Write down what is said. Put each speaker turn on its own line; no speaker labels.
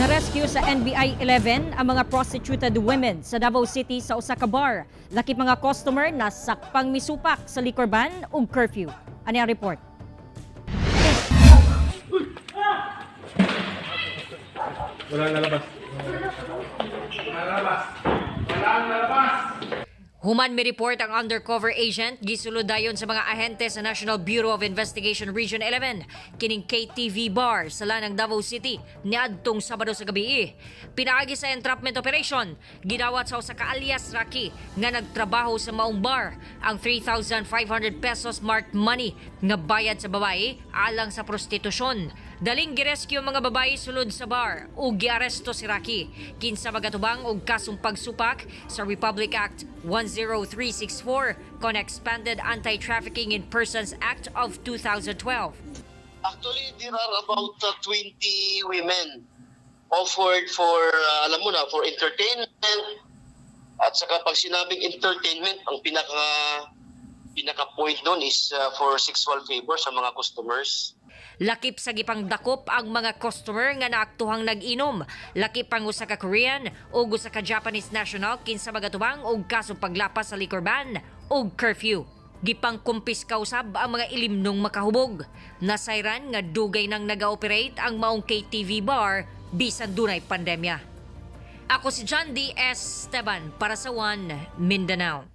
Na-rescue sa NBI 11 ang mga prostituted women sa Davao City sa usa ka bar. Lakip mga customer na sakpang misupak sa liquor ban ug curfew. Ani ang report?
Walang nalabas. Walang nalabas.
Human mi report ang undercover agent gisulod dayon sa mga ahente sa National Bureau of Investigation Region 11 kining KTV bar sa lanang Davao City niadtong Sabado sa gabi. Pinaagi sa entrapment operation, gidawat sa usa ka alias Raki nga nagtrabaho sa maong bar ang 3,500 pesos marked money nga bayad sa babae alang sa prostitusyon. Daling girescue ang mga babae sulod sa bar ug giaresto si Raki kinsa magatubang og kasong pagsupak sa Republic Act 10364 kon Expanded Anti-Trafficking in Persons Act of 2012.
Actually, there are about 20 women offered for, alam mo na, for entertainment. At saka pag sinabing entertainment, ang pinaka-point doon is for sexual favor sa mga customers.
Lakip sa gipang dakop ang mga customer nga naaktuhang nag-inom. Lakip pang usa ka Korean ug usa ka Japanese national kinsa magatubang og kasong paglapas sa liquor ban ug curfew. Gipang kumpiskaw sab ang mga ilimnong makahubog. Nasayran nga dugay nang naga-operate ang maong KTV bar bisan dunay pandemya. Ako si John D. Esteban para sa One Mindanao.